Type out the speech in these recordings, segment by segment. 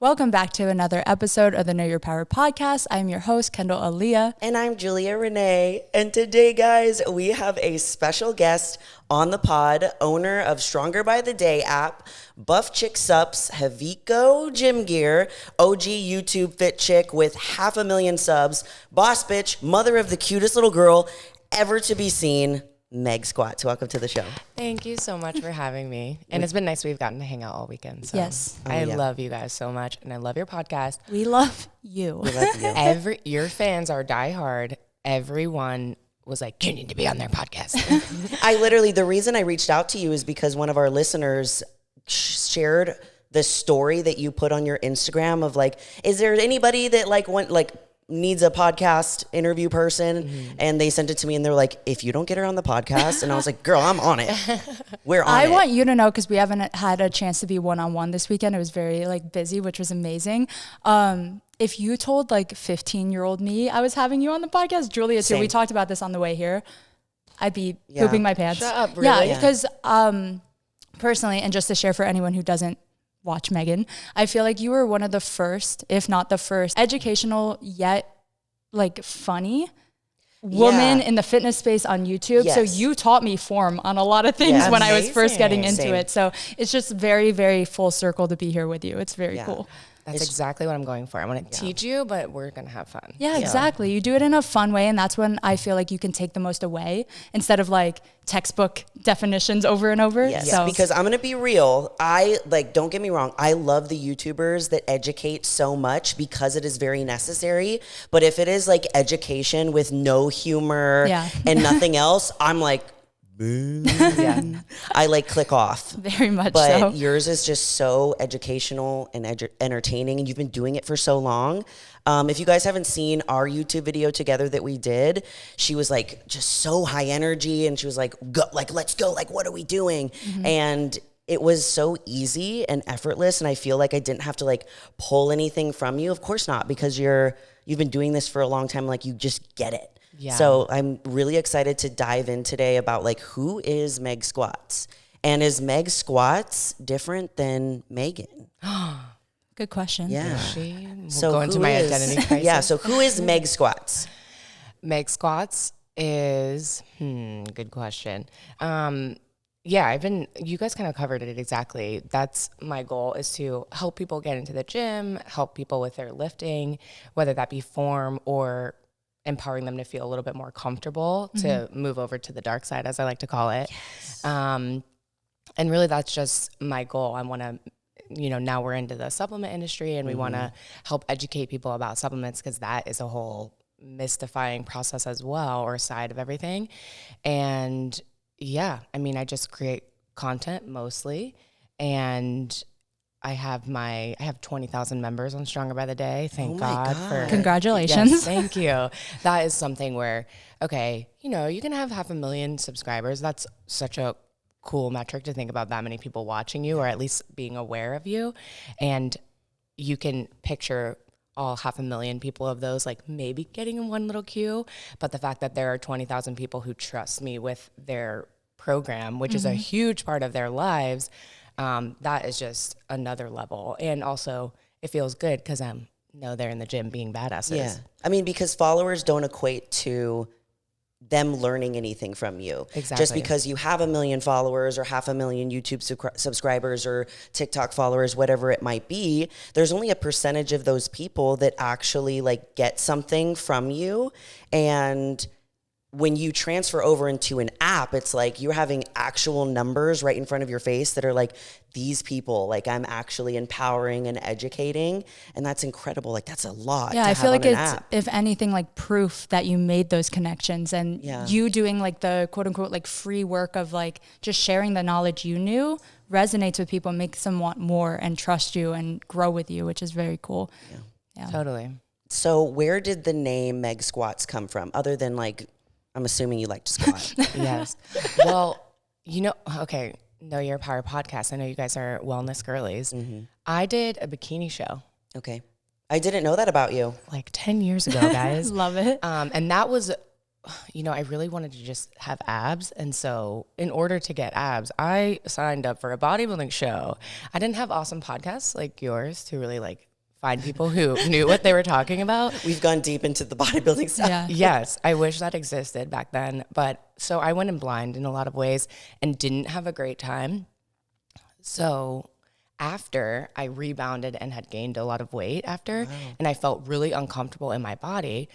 Welcome back to another episode of the Know Your Power podcast. I'm your host, Kendall Aaliyah. And I'm Julia Renee. And today, guys, we have a special guest on the pod, owner of Stronger by the Day app, Buff Chick Sups, Haviko Gym Gear, OG YouTube fit chick with 500,000 subs, boss bitch, mother of the cutest little girl ever to be seen, Meg Squats. Welcome to the show. Thank you so much for having me. And it's been nice we've gotten to hang out all weekend. So Yes. I love you guys so much, and I love your podcast. We love you. We love you. Your fans are diehard. Everyone was like, you need to be on their podcast. The reason I reached out to you is because one of our listeners shared the story that you put on your Instagram of like, is there anybody that needs a podcast interview person? Mm-hmm. And they sent it to me and they're like, if you don't get her on the podcast, and I was like, girl, I'm on it. We're on it. I want you to know, because we haven't had a chance to be one-on-one this weekend. It was very busy, which was amazing. If you told 15-year-old me I was having you on the podcast, Julia too, Same. we talked about this on the way here, I'd be pooping my pants. Shut up, really? Yeah, because personally, and just to share for anyone who doesn't watch Megan, I feel like you were one of the first, if not the first, educational yet funny woman in the fitness space on YouTube. Yes. So you taught me form on a lot of things when I was first getting into Same. it. So it's just very, very full circle to be here with you. It's very cool. That's exactly what I'm going for. I want to teach you, but we're going to have fun. Yeah, exactly. You do it in a fun way, and that's when I feel like you can take the most away instead of textbook definitions over and over. Yes, So, because I'm going to be real. Don't get me wrong. I love the YouTubers that educate so much because it is very necessary. But if it is education with no humor and nothing else, I'm like, I click off. very much But so. yours is just so educational and entertaining, and you've been doing it for so long. If you guys haven't seen our YouTube video together that we did, she was just so high energy, and she was like, go, let's go, what are we doing? Mm-hmm. And it was so easy and effortless, and I feel like I didn't have to pull anything from you. Of course not, because you've been doing this for a long time, you just get it. Yeah. So I'm really excited to dive in today about who is Meg Squats, and is Meg Squats different than Megan? Good question. Yeah. We'll go into my identity crisis. Yeah. So who is Meg Squats? Meg Squats is, good question. You guys kind of covered it exactly. That's my goal, is to help people get into the gym, help people with their lifting, whether that be form or empowering them to feel a little bit more comfortable to move over to the dark side, as I like to call it. Yes. And really that's just my goal. I want to, now we're into the supplement industry, and we want to help educate people about supplements, because that is a whole mystifying process as well, or side of everything. And I just create content mostly, and I have 20,000 members on Stronger by the Day. Thank God. Congratulations. Yes, thank you. That is something where, you can have 500,000 subscribers. That's such a cool metric to think about, that many people watching you, or at least being aware of you. And you can picture all 500,000 people of those, maybe getting in one little queue. But the fact that there are 20,000 people who trust me with their program, which is a huge part of their lives, that is just another level. And also it feels good because I know they're in the gym being badasses. Yeah. Because followers don't equate to them learning anything from you. Exactly. Just because you have 1 million followers or 500,000 YouTube subscribers or TikTok followers, whatever it might be, there's only a percentage of those people that actually get something from you. And when you transfer over into an app, it's you're having actual numbers right in front of your face that are these people, I'm actually empowering and educating. And that's incredible. That's a lot. Yeah, to I feel have like on it's, an app. if anything, proof that you made those connections, and you doing the quote unquote free work of just sharing the knowledge you knew resonates with people, makes them want more and trust you and grow with you, which is very cool. Yeah. Totally. So where did the name Meg Squats come from, other than I'm assuming you like to squat? Yes. Well, Know Your Power podcast. I know you guys are wellness girlies. I did a bikini show. Okay. I didn't know that about you. 10 years ago, guys. Love it. And that was, I really wanted to just have abs. And so in order to get abs, I signed up for a bodybuilding show. I didn't have awesome podcasts like yours to really find people who knew what they were talking about. We've gone deep into the bodybuilding stuff. Yeah. Yes, I wish that existed back then. But so I went in blind in a lot of ways and didn't have a great time. So after I rebounded and had gained a lot of weight and I felt really uncomfortable in my body,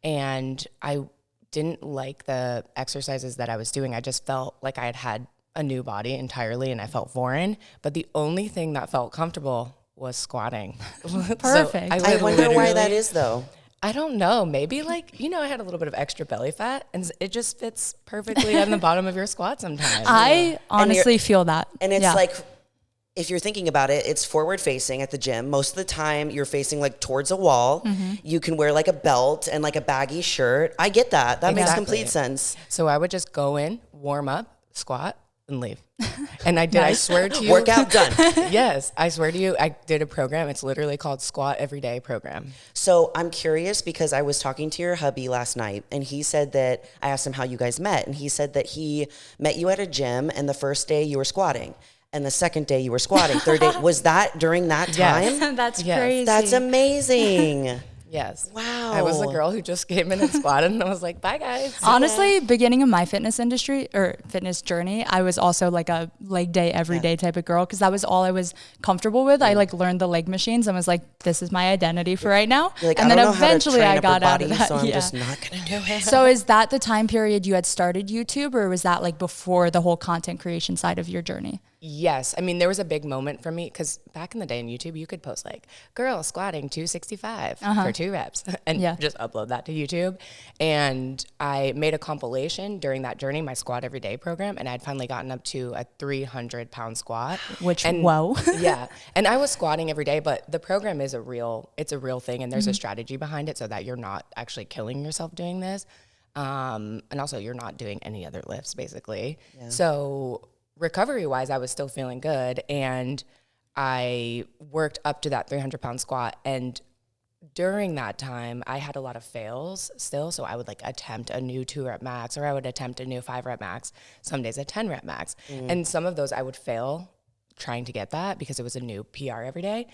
and I didn't like the exercises that I was doing. I just felt like I had a new body entirely and I felt foreign. But the only thing that felt comfortable was squatting. Perfect. I wonder why that is, though. I don't know. Maybe like, I had a little bit of extra belly fat and it just fits perfectly on the bottom of your squat sometimes. I honestly feel that. And it's like, if you're thinking about it, it's forward facing at the gym. Most of the time you're facing like towards a wall. You can wear like a belt and like a baggy shirt. I get that. That makes complete sense. So I would just go in, warm up, squat, and leave. And I did. I swear to you. Workout done. Yes. I swear to you, I did a program. It's literally called Squat Everyday Program. So I'm curious because I was talking to your hubby last night and he said that, I asked him how you guys met, and he said that he met you at a gym and the first day you were squatting and the second day you were squatting. Third day, was that during that time? Yes. That's crazy. That's amazing. Yes. Wow. I was the girl who just came in and squatted and I was like, bye guys. Honestly, beginning of my fitness industry or fitness journey, I was also like a leg day, every day type of girl because that was all I was comfortable with. I like learned the leg machines and was like, this is my identity for right now. Like, and I then don't know eventually how to I train up got her out body, of that. so I'm just not going to do it. So is that the time period you had started YouTube, or was that like before the whole content creation side of your journey? Yes. I mean, there was a big moment for me because back in the day on YouTube, you could post like girl squatting 265 for 2 reps and just upload that to YouTube. And I made a compilation during that journey, my Squat Everyday program. And I'd finally gotten up to a 300-pound squat. Whoa. Yeah. And I was squatting every day, but the program is it's a real thing. And there's a strategy behind it so that you're not actually killing yourself doing this. And also you're not doing any other lifts basically. Yeah. So recovery-wise, I was still feeling good, and I worked up to that 300-pound squat. And during that time, I had a lot of fails still, so I would like attempt a new 2-rep max, or I would attempt a new 5-rep max, some days a 10-rep max. And some of those I would fail trying to get that because it was a new PR every day.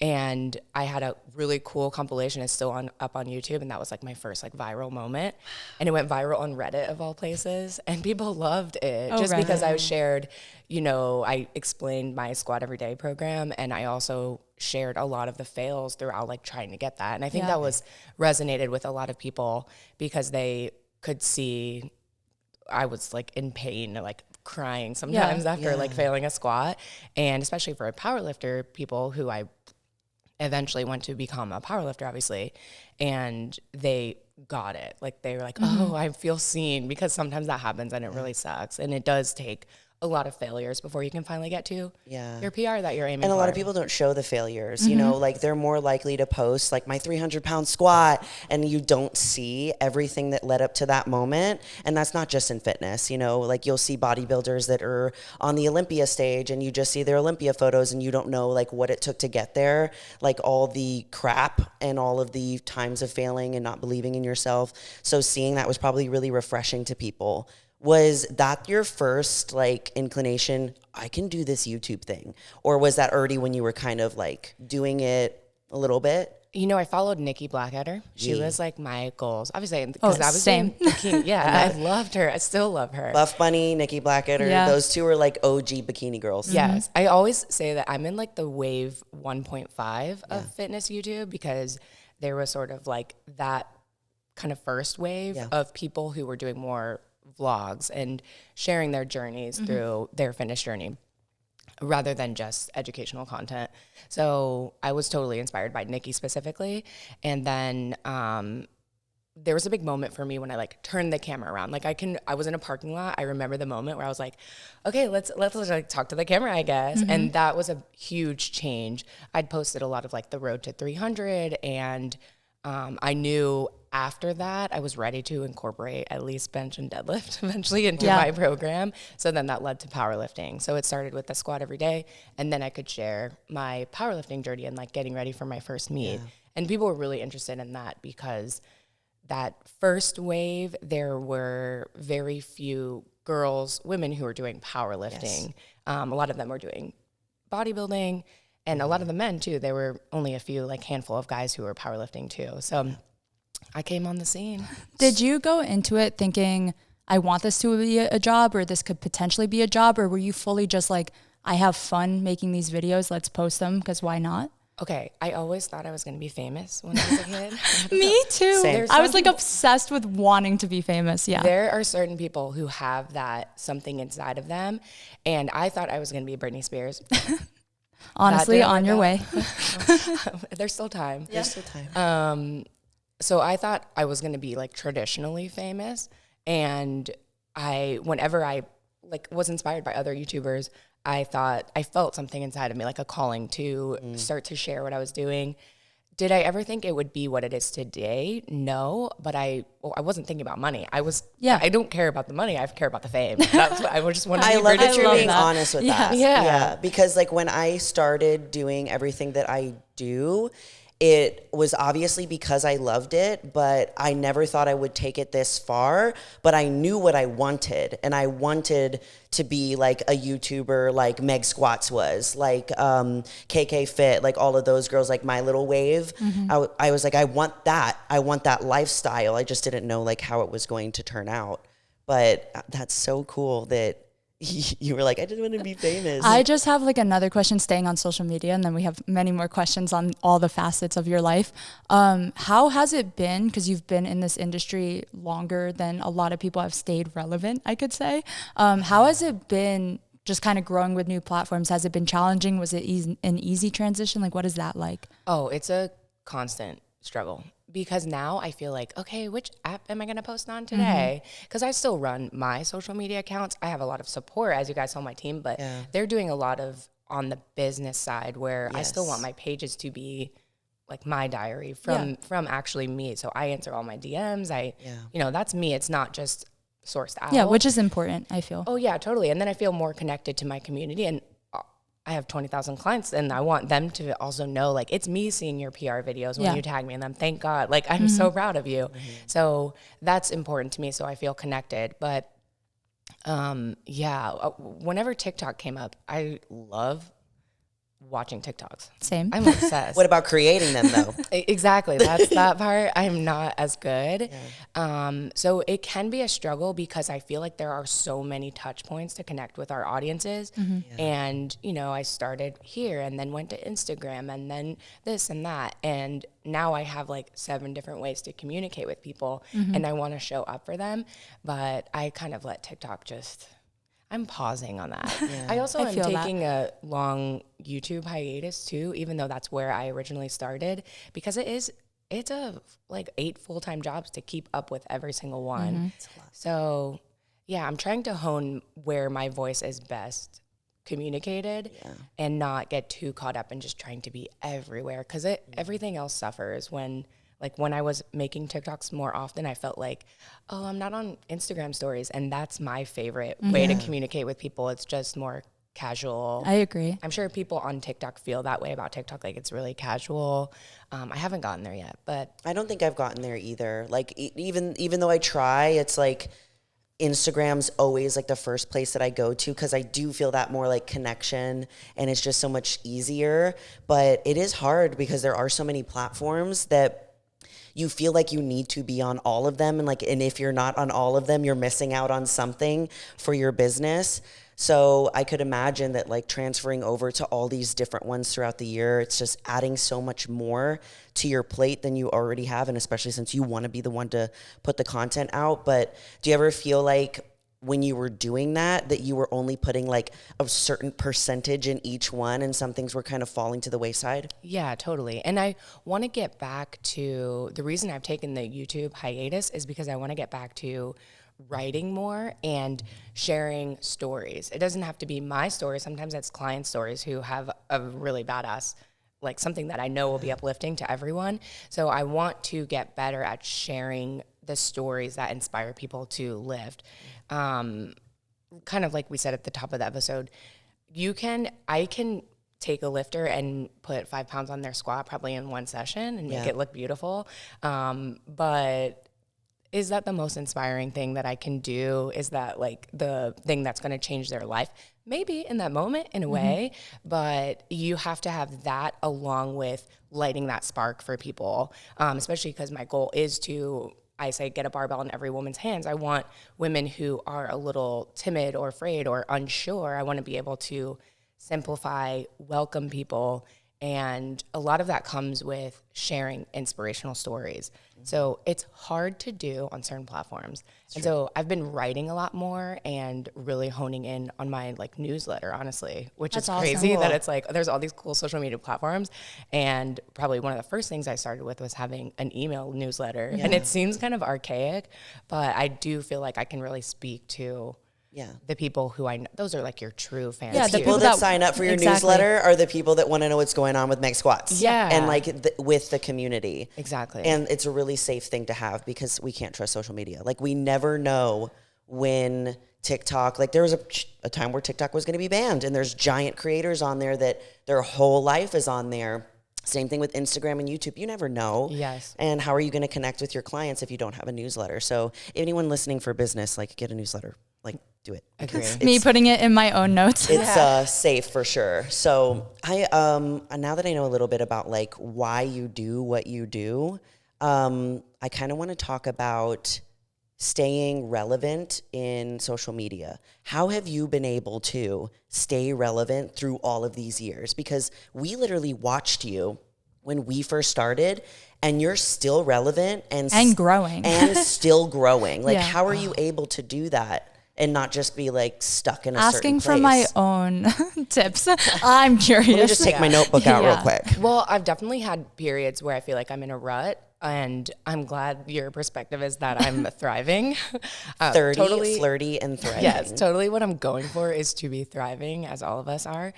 And I had a really cool compilation. It's still up on YouTube. And that was like my first like viral moment. And it went viral on Reddit of all places. And people loved it because I shared, I explained my Squat Everyday program. And I also shared a lot of the fails throughout like trying to get that. And I think that was resonated with a lot of people because they could see I was like in pain, like crying sometimes after like failing a squat. And especially for a powerlifter, people who I eventually went to become a powerlifter, obviously, and they got it. Like they were like, oh, I feel seen, because sometimes that happens and it really sucks. And it does take a lot of failures before you can finally get to your PR that you're aiming for. And a lot of people don't show the failures, like they're more likely to post like my 300-pound squat, and you don't see everything that led up to that moment. And that's not just in fitness, like you'll see bodybuilders that are on the Olympia stage and you just see their Olympia photos and you don't know like what it took to get there, like all the crap and all of the times of failing and not believing in yourself. So seeing that was probably really refreshing to people. Was that your first like inclination, I can do this YouTube thing? Or was that already when you were kind of like doing it a little bit? I followed Nikki Blackadder. She was like my goals, obviously, because I was same. Bikini. Yeah, I loved her. I still love her. Buff Bunny, Nikki Blackadder, those two are like OG bikini girls. Yes. I always say that I'm in like the wave 1.5 of fitness YouTube, because there was sort of like that kind of first wave of people who were doing more vlogs and sharing their journeys through their fitness journey rather than just educational content. So I was totally inspired by Nikki specifically. And then there was a big moment for me when I like turned the camera around. Like I was in a parking lot. I remember the moment where I was like, okay, let's like talk to the camera, I guess. And that was a huge change. I'd posted a lot of like the road to 300, and I knew after that I was ready to incorporate at least bench and deadlift eventually into my program. So then that led to powerlifting. So it started with the Squat Every Day, and then I could share my powerlifting journey and like getting ready for my first meet. And people were really interested in that because that first wave, there were very few women who were doing powerlifting. A lot of them were doing bodybuilding. And a lot of the men too, there were only a few, like handful of guys who were powerlifting too. So I came on the scene. Did you go into it thinking, I want this to be a job, or this could potentially be a job? Or were you fully just like, I have fun making these videos, let's post them, because why not? Okay, I always thought I was going to be famous when I was a kid. Me too. Same. I was like obsessed with wanting to be famous. Yeah. There are certain people who have that something inside of them. And I thought I was going to be Britney Spears. Honestly, on your way. There's still time. Yeah. There's still time. So I thought I was going to be like traditionally famous. And whenever I like was inspired by other YouTubers, I felt something inside of me, like a calling to start to share what I was doing. Did I ever think it would be what it is today? No, but I wasn't thinking about money. I don't care about the money. I care about the fame. That's what I just want to be. I love that you're being that. honest with that. Yeah. Because like when I started doing everything that I do, it was obviously because I loved it, but I never thought I would take it this far. But I knew what I wanted, and I wanted to be like a YouTuber like Meg Squats was, like KK Fit, like all of those girls, like My Little Wave. I was like, I want that lifestyle. I just didn't know like how it was going to turn out. But that's so cool that you were like, I just want to be famous. I just have like another question staying on social media, and then we have many more questions on all the facets of your life. How has it been, because you've been in this industry longer than a lot of people have stayed relevant, I could say. How has it been just kind of growing with new platforms? Has it been challenging? Was it an easy transition? Like, what is that like? Oh, it's a constant struggle. Because now I feel like, okay, which app am I going to post on today? Because I still run my social media accounts. I have a lot of support, as you guys saw on my team, but they're doing a lot of on the business side where I still want my pages to be like my diary from actually me. So I answer all my DMs. That's me. It's not just sourced out. Yeah, which is important, I feel. Oh, yeah, totally. And then I feel more connected to my community. And I have 20,000 clients, and I want them to also know, like, it's me seeing your PR videos when you tag me in them. Thank God. Like, I'm so proud of you. So that's important to me. So I feel connected. But whenever TikTok came up, I love watching TikToks. Same. I'm obsessed. What about creating them though? Exactly. That's that part. I'm not as good. So it can be a struggle because I feel like there are so many touch points to connect with our audiences. And, I started here and then went to Instagram and then this and that. And now I have like 7 different ways to communicate with people and I want to show up for them. But I kind of let TikTok I'm pausing on that. I also am taking a long YouTube hiatus too, even though that's where I originally started, because it's a like 8 full-time jobs to keep up with every single one. So yeah, I'm trying to hone where my voice is best communicated and not get too caught up in just trying to be everywhere, because everything else suffers when I was making TikToks more often, I felt like, oh, I'm not on Instagram stories. And that's my favorite way to communicate with people. It's just more casual. I agree. I'm sure people on TikTok feel that way about TikTok. Like, it's really casual. I haven't gotten there yet, but I don't think I've gotten there either. Like, even though I try, it's like Instagram's always like the first place that I go to, because I do feel that more like connection and it's just so much easier. But it is hard because there are so many platforms that you feel like you need to be on all of them. And if you're not on all of them, you're missing out on something for your business. So I could imagine that like transferring over to all these different ones throughout the year, it's just adding so much more to your plate than you already have. And especially since you want to be the one to put the content out. But do you ever feel like when you were doing that you were only putting like a certain percentage in each one and some things were kind of falling to the wayside? Yeah, totally. And I want to get back to the reason I've taken the YouTube hiatus is because I want to get back to writing more and sharing stories. It doesn't have to be my story. Sometimes it's client stories who have a really badass, like something that I know will be uplifting to everyone. So I want to get better at sharing the stories that inspire people to lift. Kind of like we said at the top of the episode, I can take a lifter and put 5 pounds on their squat probably in one session and make it look beautiful. But is that the most inspiring thing that I can do? Is that like the thing that's going to change their life? maybe in that moment in a way, but you have to have that along with lighting that spark for people, especially because my goal is to, I say, get a barbell in every woman's hands. I want women who are a little timid or afraid or unsure, I want to be able to simplify, welcome people. And a lot of that comes with sharing inspirational stories. So it's hard to do on certain platforms. And so I've been writing a lot more and really honing in on my like newsletter, honestly, which That's is crazy awesome. that it's like there's all these cool social media platforms. And probably one of the first things I started with was having an email newsletter. And it seems kind of archaic, but I do feel like I can really speak to the people who I know. Those are like your true fans. Yeah, the People that sign up for your newsletter are the people that want to know what's going on with Meg Squats. Yeah. And like with the community. Exactly. And it's a really safe thing to have because we can't trust social media. Like we never know when TikTok, like there was a time where TikTok was going to be banned, and there's giant creators on there that their whole life is on there. Same thing with Instagram and YouTube. You never know. Yes. And how are you going to connect with your clients if you don't have a newsletter? So anyone listening for business, like get a newsletter, like do it. Agree. Me putting it in my own notes. It's safe for sure. So I now that I know a little bit about like why you do what you do, I kind of want to talk about staying relevant in social media. How have you been able to stay relevant through all of these years? Because we literally watched you when we first started, and you're still relevant and growing. and still growing. Like, Yeah. how are you able to do that and not just be like stuck in a Asking certain for my place? own tips. I'm curious. Let me just take my notebook out real quick. Well, I've definitely had periods where I feel like I'm in a rut, and I'm glad your perspective is that I'm thriving. 30, totally, flirty, and thriving. yes, totally what I'm going for is to be thriving, as all of us are.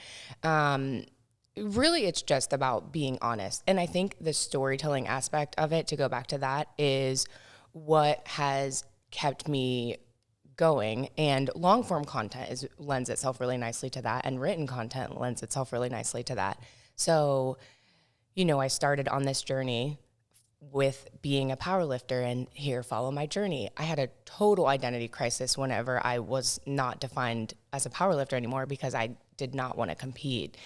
Really, it's just about being honest. And I think the storytelling aspect of it, to go back to that, is what has kept me going. And long form content lends itself really nicely to that, and written content lends itself really nicely to that. So, you know, I started on this journey with being a powerlifter, and here, follow my journey. I had a total identity crisis whenever I was not defined as a powerlifter anymore because I did not want to compete.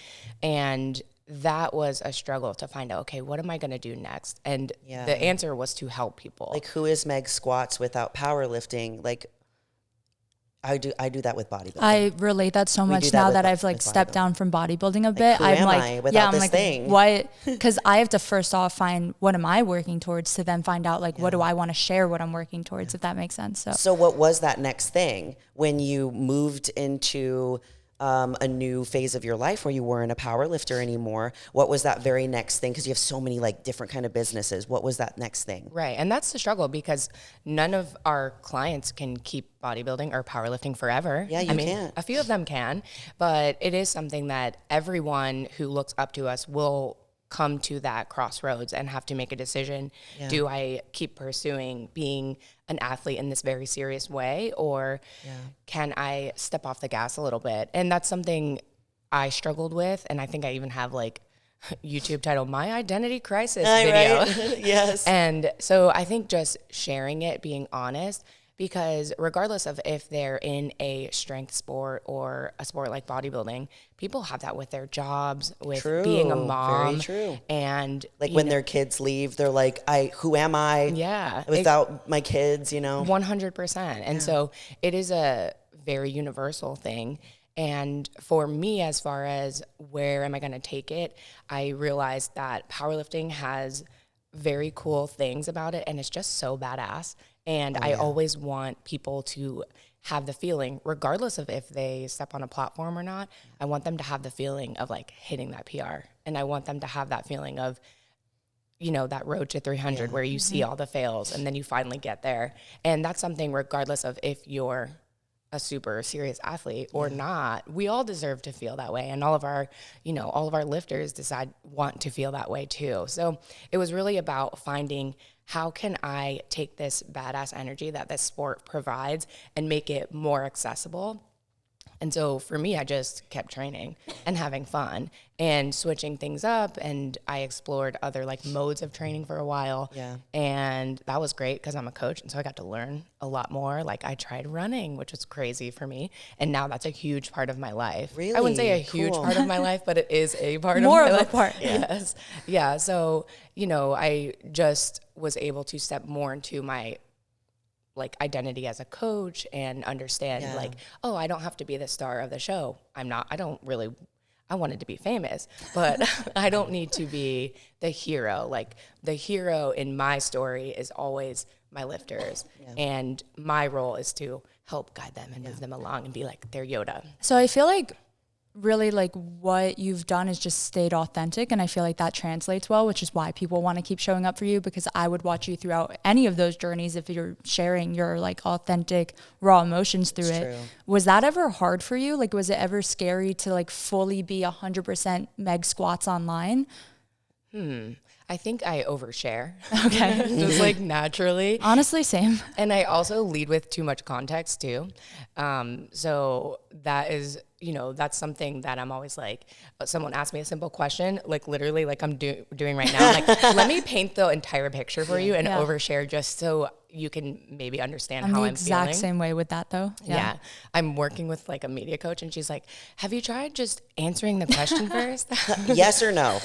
And that was a struggle to find out, okay, what am I going to do next? And the answer was to help people. Like, who is Meg Squats without powerlifting? Like, I do that with bodybuilding. I relate that so much now that I've like stepped down from bodybuilding a bit. Who I'm am like, I without I'm this like, thing? what? Because I have to first off find what am I working towards to then find out like what do I want to share what I'm working towards, if that makes sense. So what was that next thing when you moved into a new phase of your life where you weren't a power lifter anymore? What was that very next thing? Because you have so many like different kind of businesses. What was that next thing? Right. And that's the struggle, because none of our clients can keep bodybuilding or powerlifting forever. Yeah, you can't. A few of them can, but it is something that everyone who looks up to us will come to that crossroads and have to make a decision. Yeah. Do I keep pursuing being an athlete in this very serious way, or can I step off the gas a little bit? And that's something I struggled with. And I think I even have like YouTube title, My Identity Crisis video. Right? Yes. And so I think just sharing it, being honest, because regardless of if they're in a strength sport or a sport like bodybuilding, people have that with their jobs, with being a mom. Very true. And like when their kids leave, they're like, who am I without my kids, you know? 100%. And so it is a very universal thing. And for me, as far as where am I going to take it, I realized that powerlifting has very cool things about it, and it's just so badass. And I always want people to have the feeling, regardless of if they step on a platform or not, I want them to have the feeling of like hitting that PR. And I want them to have that feeling of, you know, that road to 300 where you see all the fails and then you finally get there. And that's something regardless of if you're a super serious athlete or not, we all deserve to feel that way. And all of our lifters want to feel that way too. So it was really about finding, how can I take this badass energy that this sport provides and make it more accessible? And so for me, I just kept training and having fun and switching things up. And I explored other like modes of training for a while. Yeah. And that was great because I'm a coach. And so I got to learn a lot more. Like I tried running, which was crazy for me. And now that's a huge part of my life. Really? I wouldn't say a huge Cool. part of my life, but it is a part More of my of a life. part. Yeah. Yes. Yeah. So, you know, I just was able to step more into my like identity as a coach and understand like, oh, I don't have to be the star of the show. I wanted to be famous, but I don't need to be the hero. Like the hero in my story is always my lifters. And my role is to help guide them and move them along and be like their Yoda. So I feel like really like what you've done is just stayed authentic, and I feel like that translates well, which is why people want to keep showing up for you, because I would watch you throughout any of those journeys if you're sharing your like authentic raw emotions through it. True. Was that ever hard for you? Like was it ever scary to like fully be 100% Meg Squats online? I think I overshare. Okay. Just like naturally. Honestly, same. And I also lead with too much context too. So that is, you know, that's something that I'm always like, someone asks me a simple question, like literally like I'm doing right now. I'm like, let me paint the entire picture for you and overshare just so you can maybe understand how I'm feeling. the exact same way with that though. Yeah. I'm working with like a media coach and she's like, have you tried just answering the question first? Yes or no?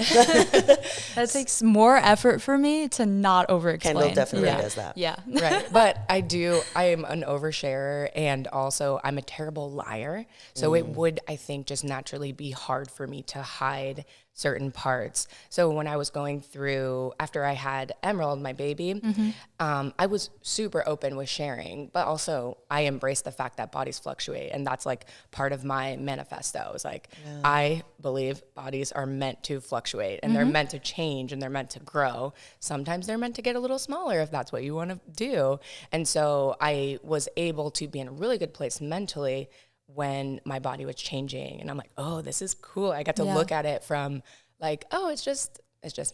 That takes more effort for me to not over-explain. Kendall definitely does that. Yeah. Right. But I am an oversharer and also I'm a terrible liar. So it would, I think, just naturally be hard for me to hide certain parts. So when I was going through, after I had Emerald, my baby, I was super open with sharing, but also I embraced the fact that bodies fluctuate. And that's like part of my manifesto is like, I believe bodies are meant to fluctuate and they're meant to change and they're meant to grow. Sometimes they're meant to get a little smaller if that's what you want to do. And so I was able to be in a really good place mentally when my body was changing. And I'm like, oh, this is cool. I got to look at it from like, oh, it's just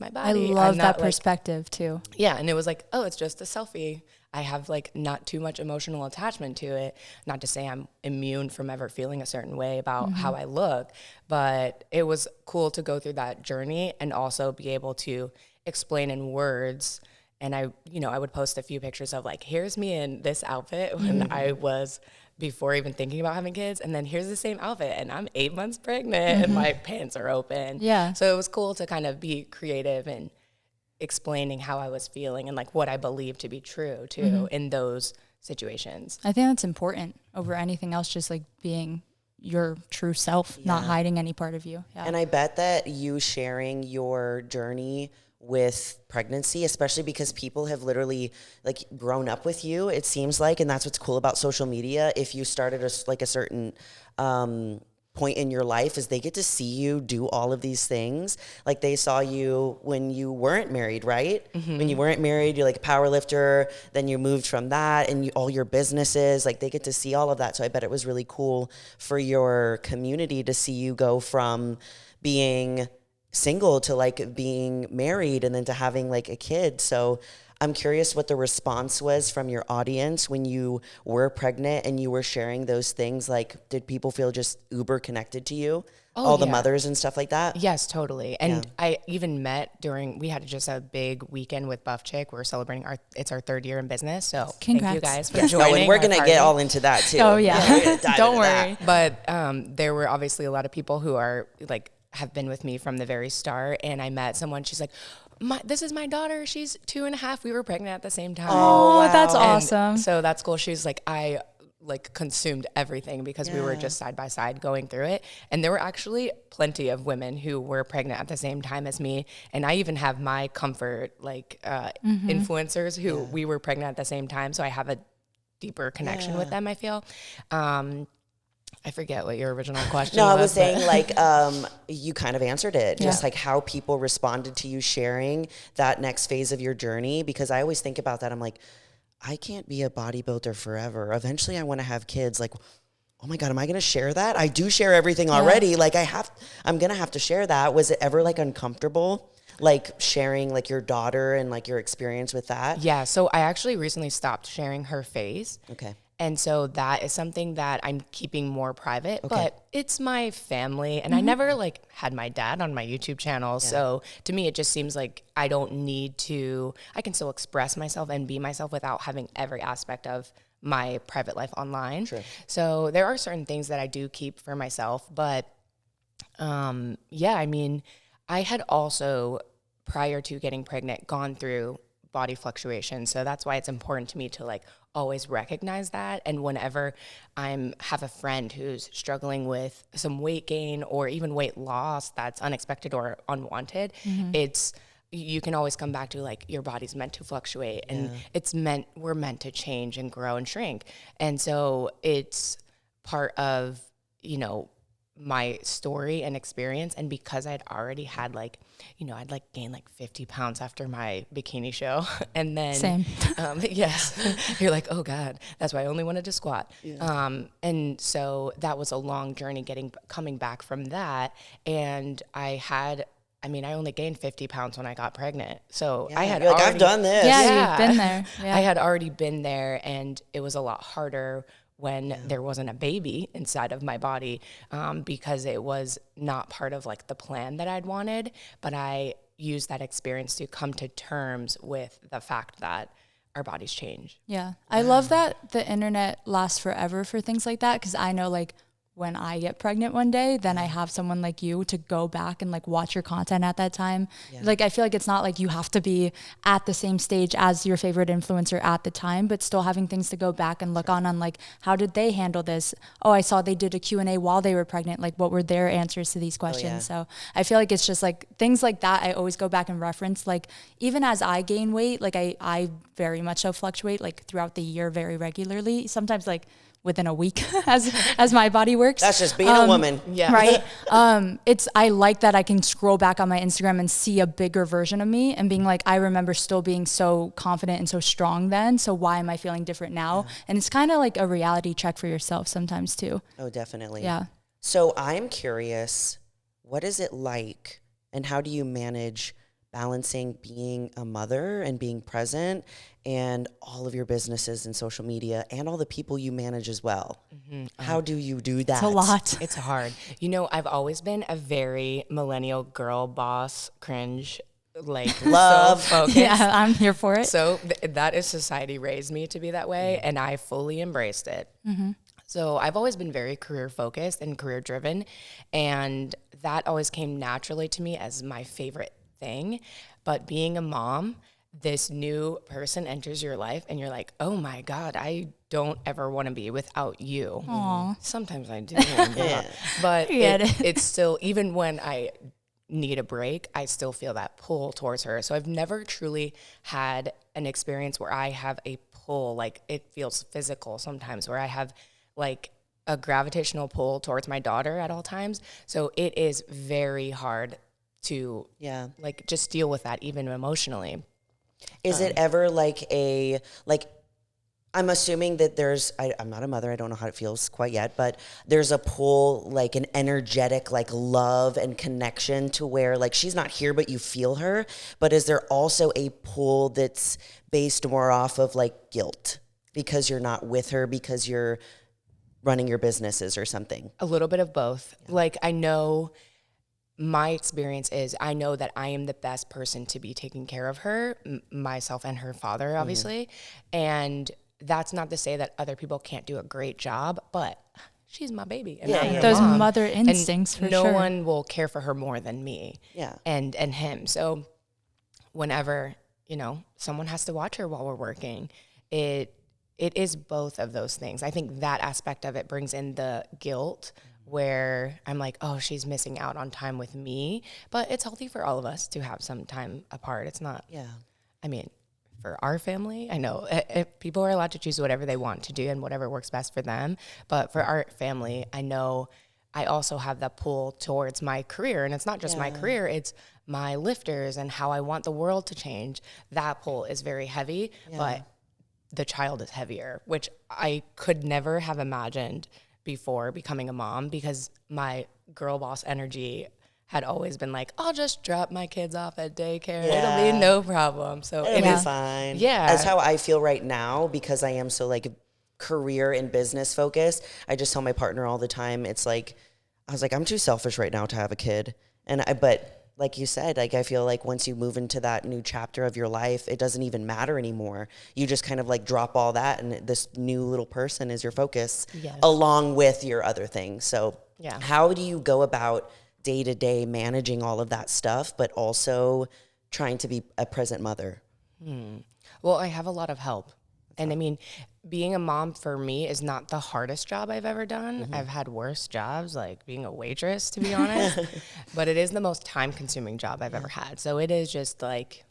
my I body. love that perspective too. Yeah. And it was like, oh, it's just a selfie. I have like not too much emotional attachment to it. Not to say I'm immune from ever feeling a certain way about how I look, but it was cool to go through that journey and also be able to explain in words. And I would post a few pictures of like, here's me in this outfit when I was before even thinking about having kids. And then here's the same outfit and I'm 8 months pregnant and my pants are open. Yeah. So it was cool to kind of be creative and explaining how I was feeling and like what I believe to be true too in those situations. I think that's important over anything else, just like being your true self, not hiding any part of you. Yeah. And I bet that you sharing your journey with pregnancy, especially because people have literally like grown up with you, it seems like, and that's what's cool about social media. If you started a certain point in your life, is they get to see you do all of these things. Like they saw you when you weren't married, right? When you weren't married, you're like a power lifter, then you moved from that and all your businesses, like they get to see all of that. So I bet it was really cool for your community to see you go from being single to like being married and then to having like a kid. So I'm curious what the response was from your audience when you were pregnant and you were sharing those things. Like, did people feel just uber connected to you? All the mothers and stuff like that? Yes, totally. And I even met we had just a big weekend with Buff Chick. We're celebrating it's our 3rd year in business. So Congrats. Thank you guys for joining. And we're going to get all into that too. Oh yeah. Don't worry. But there were obviously a lot of people who are like, have been with me from the very start. And I met someone, she's like, this is my daughter. She's 2.5. We were pregnant at the same time. Oh, wow. That's And awesome. so that's cool. She's like, I like consumed everything because we were just side by side going through it. And there were actually plenty of women who were pregnant at the same time as me. And I even have my comfort, like influencers who we were pregnant at the same time. So I have a deeper connection with them, I feel. I forget what your original question was. No, I was saying like you kind of answered it. Just like how people responded to you sharing that next phase of your journey. Because I always think about that. I'm like, I can't be a bodybuilder forever. Eventually I want to have kids. Like, oh my God, am I going to share that? I do share everything already. Like I'm going to have to share that. Was it ever like uncomfortable? Like sharing like your daughter and like your experience with that? Yeah. So I actually recently stopped sharing her face. Okay. And so that is something that I'm keeping more private, but it's my family. And I never like had my dad on my YouTube channel. So to me, it just seems like I don't need to, I can still express myself and be myself without having every aspect of my private life online. Sure. So there are certain things that I do keep for myself, but yeah, I mean, I had also, prior to getting pregnant, gone through body fluctuation. So that's why it's important to me to like always recognize that. And whenever have a friend who's struggling with some weight gain or even weight loss that's unexpected or unwanted, you can always come back to like, your body's meant to fluctuate and we're meant to change and grow and shrink. And so it's part of, you know, my story and experience. And because I'd already had like, you know, I'd like gained like 50 pounds after my bikini show. And then, Same. Yes, you're like, oh God, that's why I only wanted to squat. Yeah. And so that was a long journey coming back from that. And I only gained 50 pounds when I got pregnant. So I had already, I've done this. Yeah, you've been there. Yeah. I had already been there, and it was a lot harder when there wasn't a baby inside of my body, because it was not part of like the plan that I'd wanted, but I used that experience to come to terms with the fact that our bodies change. Yeah. I love that the internet lasts forever for things like that, because I know like when I get pregnant one day, then I have someone like you to go back and like watch your content at that time. Yeah. Like, I feel like it's not like you have to be at the same stage as your favorite influencer at the time, but still having things to go back and look on like, how did they handle this? Oh, I saw they did a Q&A while they were pregnant. Like, what were their answers to these questions? So I feel like it's just like things like that. I always go back and reference, like, even as I gain weight, like I very much so fluctuate like throughout the year very regularly. Sometimes like within a week as my body works. That's just being a woman. Yeah. Right. I like that I can scroll back on my Instagram and see a bigger version of me and being like, I remember still being so confident and so strong then. So why am I feeling different now? Yeah. And it's kind of like a reality check for yourself sometimes too. Oh, definitely. Yeah. So I'm curious, what is it like and how do you manage balancing being a mother and being present and all of your businesses and social media and all the people you manage as well? Mm-hmm. How do you do that? It's a lot. It's hard. You know, I've always been a very millennial girl boss, cringe, like love. So focused. Yeah, I'm here for it. So that is society raised me to be that way, and I fully embraced it. Mm-hmm. So I've always been very career focused and career driven, and that always came naturally to me as my favorite thing. But being a mom, this new person enters your life and you're like, oh my God, I don't ever want to be without you. Aww. Sometimes I do. But it's still, even when I need a break, I still feel that pull towards her. So I've never truly had an experience where I have a pull, like it feels physical sometimes, where I have like a gravitational pull towards my daughter at all times. So it is very hard to like just deal with that even emotionally. Is it ever like I'm assuming that I'm not a mother, I don't know how it feels quite yet, but there's a pull, like an energetic, like love and connection to where like she's not here, but you feel her. But is there also a pull that's based more off of like guilt because you're not with her, because you're running your businesses or something? A little bit of both. Yeah. Like I know my experience is I know that I am the best person to be taking care of her, myself and her father, obviously. Mm-hmm. And that's not to say that other people can't do a great job, but she's my baby. And I'm her those mom. Mother instincts and for sure. No one will care for her more than me and him. So whenever, you know, someone has to watch her while we're working, it is both of those things. I think that aspect of it brings in the guilt where I'm like, oh, she's missing out on time with me. But it's healthy for all of us to have some time apart. It's not, I mean, for our family, I know people are allowed to choose whatever they want to do and whatever works best for them. But for our family, I know I also have that pull towards my career. And it's not just my career, it's my lifters and how I want the world to change. That pull is very heavy, but the child is heavier, which I could never have imagined before becoming a mom, because my girl boss energy had always been like, I'll just drop my kids off at daycare. It'll be no problem. So it'll be fine. Yeah. That's how I feel right now, because I am so like career and business focused. I just tell my partner all the time, it's like, I was like, I'm too selfish right now to have a kid. But like you said, like, I feel like once you move into that new chapter of your life, it doesn't even matter anymore. You just kind of like drop all that, and this new little person is your focus, along with your other things. So how do you go about day to day managing all of that stuff, but also trying to be a present mother? Well, I have a lot of help. And I mean, being a mom for me is not the hardest job I've ever done. I've had worse jobs, like being a waitress, to be honest. But it is the most time-consuming job I've ever had. So it is just like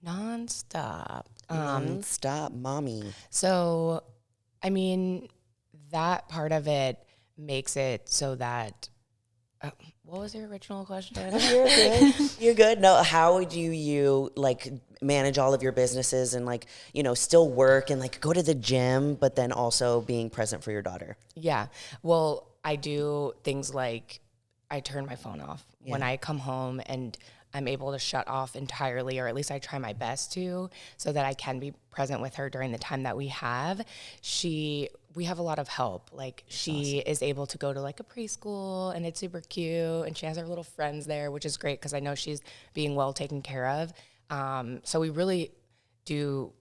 nonstop. Nonstop, mommy. So, I mean, that part of it makes it so that what was your original question? You're good. You're good. No, how do you like manage all of your businesses and like, you know, still work and like go to the gym, but then also being present for your daughter? Yeah. Well, I do things like I turn my phone off when I come home, and I'm able to shut off entirely, or at least I try my best to, so that I can be present with her during the time that we have. We have a lot of help. Like, she is able to go to like a preschool, and it's super cute, and she has her little friends there, which is great because I know she's being well taken care of. So we really do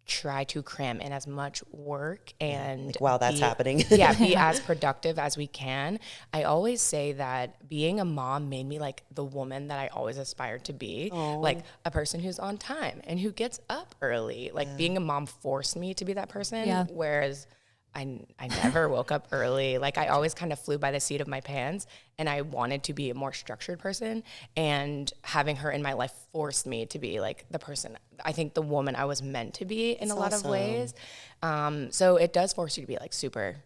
try to cram in as much work and like, while that's happening. be as productive as we can. I always say that being a mom made me like the woman that I always aspired to be, like a person who's on time and who gets up early. Like, being a mom forced me to be that person, whereas I never woke up early. Like, I always kind of flew by the seat of my pants, and I wanted to be a more structured person, and having her in my life forced me to be like the person, I think the woman I was meant to be in a lot of ways. So it does force you to be like super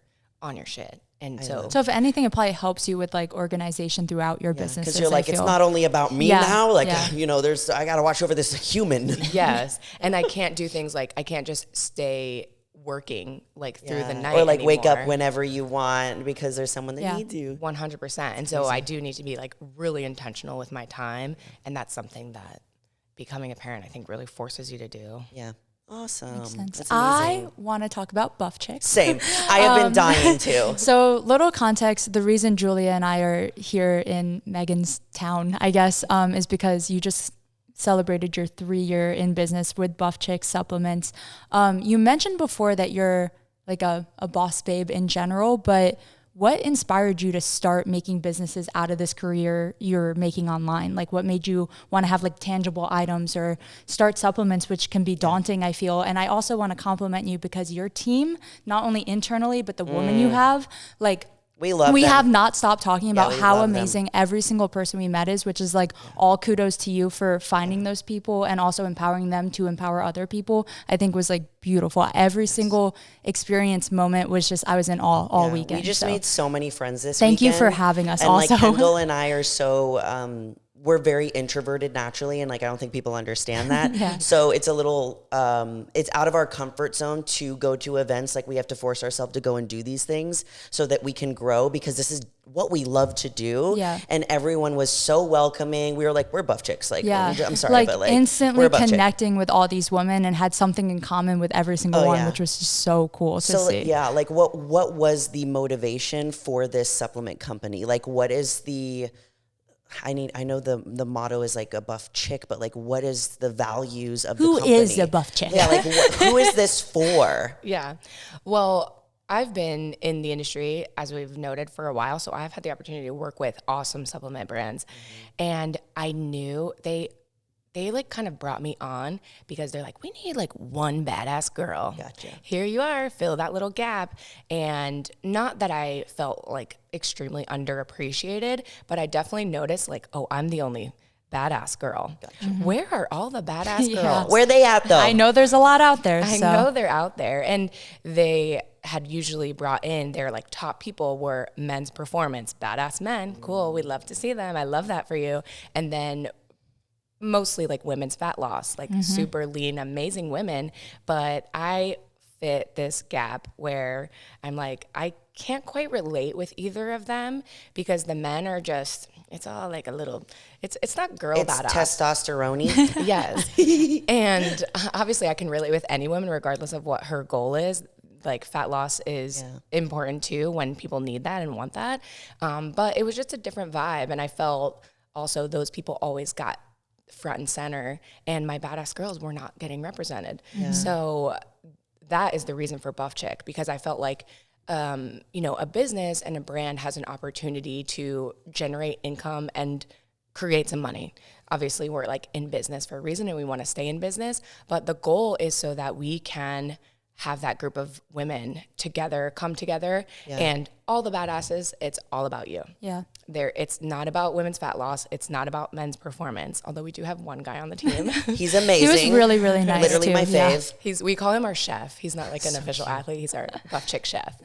on your shit. And so if anything, it probably helps you with like organization throughout your business. Because you're like, it's not only about me now. Like, you know, I got to watch over this human. Yes. And I can't do things like, I can't just stay working like through the night or like anymore. Wake up whenever you want because there's someone that needs you. 100%. And so I do need to be like really intentional with my time, and that's something that becoming a parent, I think, really forces you to do. Yeah. Awesome. Makes sense. That's I want to talk about buff chicks. Same. I have been dying to. So, little context, the reason Julia and I are here in Megan's town, I guess, is because you just celebrated your 3-year in business with Buff Chicks supplements. You mentioned before that you're like a boss babe in general, but what inspired you to start making businesses out of this career you're making online? Like, what made you want to have like tangible items or start supplements, which can be daunting, I feel. And I also want to compliment you because your team, not only internally, but the woman you have, like, we have not stopped talking about how amazing every single person we met is, which is like all kudos to you for finding those people and also empowering them to empower other people. I think was like beautiful. Every single experience moment was just, I was in awe all weekend. We just made so many friends this weekend. Thank you for having us. And also, like Kendall and I are so, we're very introverted naturally, and like I don't think people understand that. So it's a little it's out of our comfort zone to go to events. Like, we have to force ourselves to go and do these things so that we can grow, because this is what we love to do. And everyone was so welcoming. We were like, we're Buff Chicks. Like, I'm sorry, but like instantly connecting with all these women and had something in common with every single one, which was just so cool to see. Like what was the motivation for this supplement company? Like, what is the I know the motto is like a buff chick, but like, what is the values of the company? Who is a buff chick? Yeah, like who is this for? Yeah. Well, I've been in the industry, as we've noted, for a while. So I've had the opportunity to work with awesome supplement brands. And I knew they like kind of brought me on because they're like, we need like one badass girl. Gotcha. Here you are, fill that little gap. And not that I felt like extremely underappreciated, but I definitely noticed like, oh, I'm the only badass girl. Gotcha. Where are all the badass girls? Where are they at though? I know there's a lot out there. I know they're out there. And they had usually brought in their like top people were men's performance, badass men. Cool. We'd love to see them. I love that for you. And then mostly like women's fat loss, like super lean, amazing women. But I fit this gap where I'm like, I can't quite relate with either of them because the men are just, it's all like a little, it's not girl badass. It's testosterone-y. Yes. And obviously I can relate with any woman regardless of what her goal is. like fat loss is important too when people need that and want that. But it was just a different vibe. And I felt also those people always got front and center, and my badass girls were not getting represented. So that is the reason for Buff Chick, because I felt like, you know, a business and a brand has an opportunity to generate income and create some money. Obviously, we're like in business for a reason and we want to stay in business, but the goal is so that we can have that group of women together, come together, and all the badasses, it's all about you. Yeah. It's not about women's fat loss. It's not about men's performance. Although we do have one guy on the team. He's amazing. He was really, really nice. Literally too. my fave. We call him our chef. He's not like an official athlete. He's our Buff Chick chef.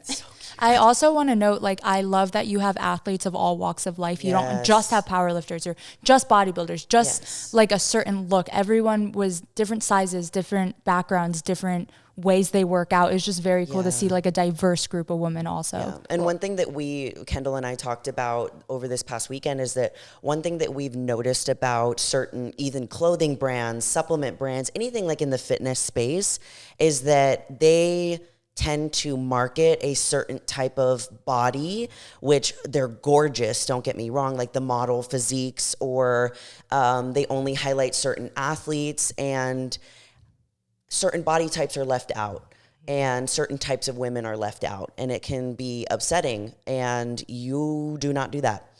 I also want to note, like, I love that you have athletes of all walks of life. You don't just have powerlifters or just bodybuilders, just like a certain look. Everyone was different sizes, different backgrounds, different ways they work out. It's just very cool to see like a diverse group of women also. Yeah. And one thing that Kendall and I talked about over this past weekend is that one thing that we've noticed about certain even clothing brands, supplement brands, anything like in the fitness space, is that they tend to market a certain type of body, which they're gorgeous, don't get me wrong, like the model physiques, or they only highlight certain athletes, and certain body types are left out and certain types of women are left out, and it can be upsetting, and you do not do that.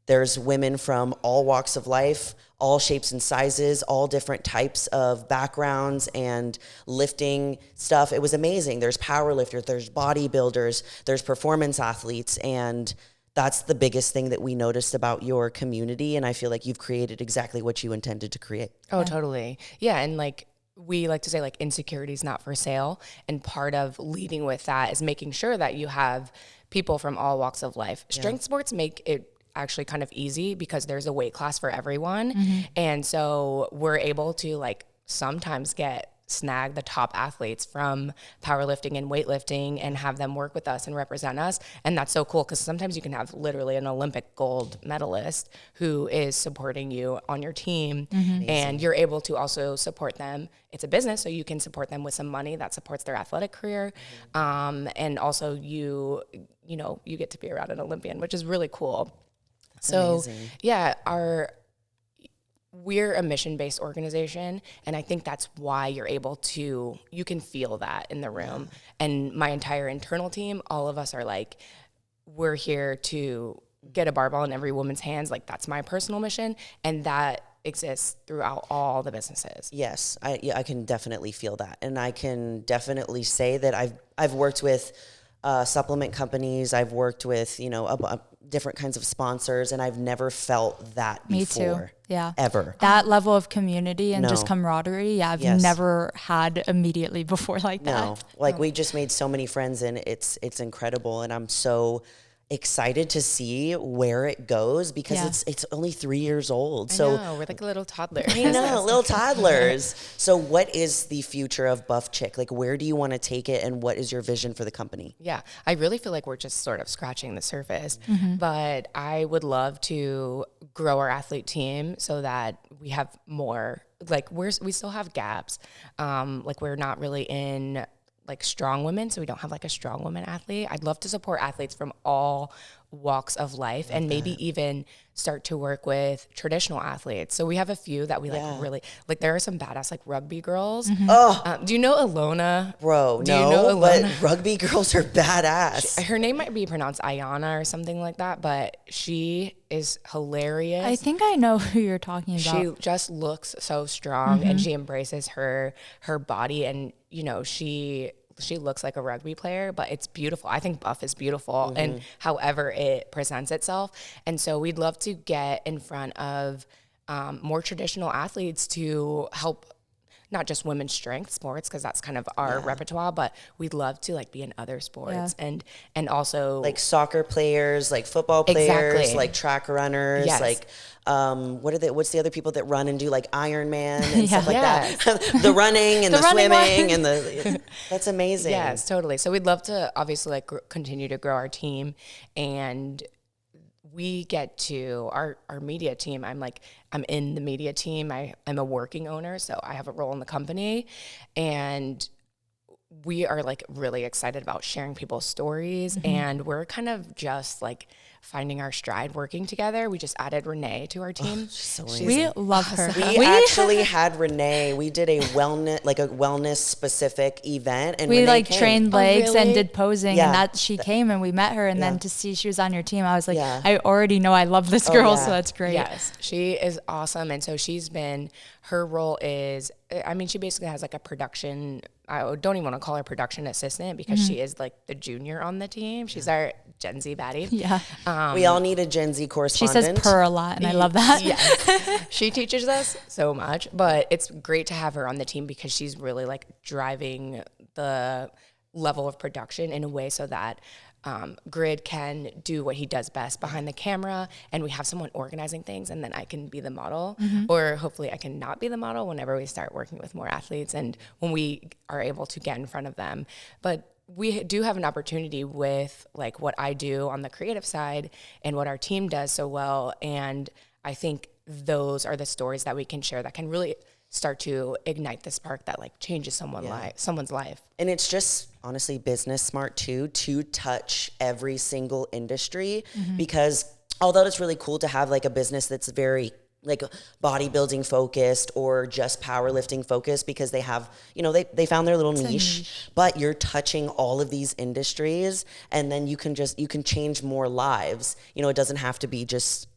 There's women from all walks of life, all shapes and sizes, all different types of backgrounds and lifting stuff. It was amazing. There's powerlifters, there's bodybuilders, there's performance athletes, and that's the biggest thing that we noticed about your community, and I feel like you've created exactly what you intended to create. Oh, totally. Yeah, and like we like to say, like, insecurity is not for sale, and part of leading with that is making sure that you have people from all walks of life. Strength sports make it actually kind of easy because there's a weight class for everyone. And so we're able to like sometimes snag the top athletes from powerlifting and weightlifting and have them work with us and represent us. And that's so cool because sometimes you can have literally an Olympic gold medalist who is supporting you on your team, and you're able to also support them. It's a business, so you can support them with some money that supports their athletic career. And also you get to be around an Olympian, which is really cool. So yeah, we're a mission-based organization, and I think that's why you can feel that in the room. And my entire internal team, all of us are like, we're here to get a barbell in every woman's hands. Like, that's my personal mission, and that exists throughout all the businesses. Yes, I can definitely feel that, and I can definitely say that I've worked with supplement companies. I've worked with different kinds of sponsors, and I've never felt that before. Me too. Yeah. Ever. That level of community and just camaraderie. Yeah. I've never had immediately before like that. Like we just made so many friends, and it's incredible. And I'm so excited to see where it goes because it's only 3 years old. I know, we're like a little toddler. I know, little toddlers. So what is the future of Buff Chick? Like, where do you want to take it, and what is your vision for the company? Yeah, I really feel like we're just sort of scratching the surface, but I would love to grow our athlete team so that we have more, like we still have gaps. Like we're not really in like strong women, so we don't have like a strong woman athlete. I'd love to support athletes from all walks of life, and maybe even start to work with traditional athletes. So we have a few that we like really like. There are some badass like rugby girls. Do you know Alona? Bro, do you know Alona? But rugby girls are badass. Her name might be pronounced Ayana or something like that, but she is hilarious. I think I know who you're talking about. She just looks so strong, and she embraces her body, and she looks like a rugby player, but it's beautiful. I think Buff is beautiful, and however it presents itself. And so we'd love to get in front of more traditional athletes to help not just women's strength sports, because that's kind of our repertoire, but we'd love to like be in other sports and also like soccer players, like football players, like track runners, like what's the other people that run and do like Ironman and stuff like that? The running and the swimming and that's amazing. Yes, totally. So we'd love to obviously like continue to grow our team, and we get to our media team. I'm in the media team. I'm a working owner, so I have a role in the company, and we are like really excited about sharing people's stories, and we're kind of just like finding our stride working together. We just added Renee to our team. We love her. We actually had Renee. We did a wellness specific event, and we Renee like came. trained legs really? and did posing, Yeah. and that she came and we met her, and Yeah. then to see she was on your team, I was like, Yeah. I already know I love this girl, yeah. so that's great. Yes, she is awesome. And so her role is, I mean, she basically has like a production, I don't even want to call her production assistant because she is like the junior on the team. She's our Gen Z baddie. Yeah. We all need a Gen Z She correspondent. says purr a lot, and I love that. Yes. She teaches us so much, but it's great to have her on the team because she's really like driving the level of production in a way so that Grid can do what he does best behind the camera, and we have someone organizing things, and then I can be the model, or hopefully I can not be the model whenever we start working with more athletes and when we are able to get in front of them. But we do have an opportunity with like what I do on the creative side and what our team does so well, and I think those are the stories that we can share that can really start to ignite the spark that like changes someone's life. And it's just honestly business smart too, to touch every single industry, because although it's really cool to have like a business that's very like bodybuilding focused or just powerlifting focused because they have, they found their little niche, but you're touching all of these industries, and then you can change more lives. It doesn't have to be just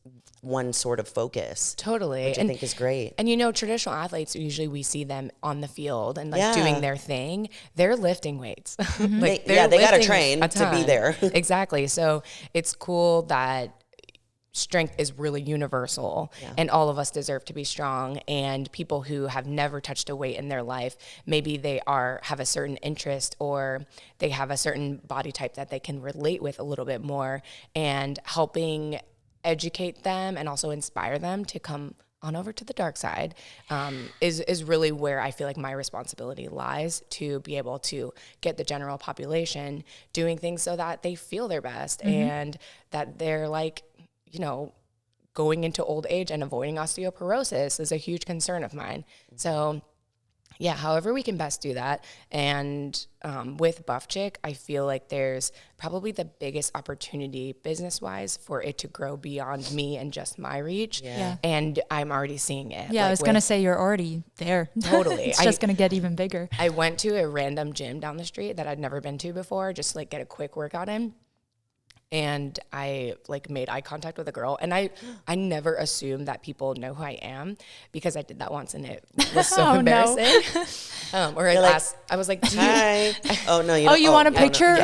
one sort of focus. Totally. Which I think is great. And traditional athletes, usually we see them on the field and like doing their thing. They're lifting weights. They got to train to be there. Exactly. So it's cool that strength is really universal, and all of us deserve to be strong. And people who have never touched a weight in their life, maybe they have a certain interest or they have a certain body type that they can relate with a little bit more, and helping educate them and also inspire them to come on over to the dark side is really where I feel like my responsibility lies, to be able to get the general population doing things so that they feel their best and that they're like, going into old age and avoiding osteoporosis is a huge concern of mine. So yeah, however we can best do that. And with Buff Chick, I feel like there's probably the biggest opportunity business-wise for it to grow beyond me and just my reach. Yeah. And I'm already seeing it. Yeah, I was going to say you're already there. Totally. It's just going to get even bigger. I went to a random gym down the street that I'd never been to before, just like get a quick workout in. And I like made eye contact with a girl, and I never assume that people know who I am, because I did that once and it was so embarrassing. I was like, hi. Oh no, you want a picture?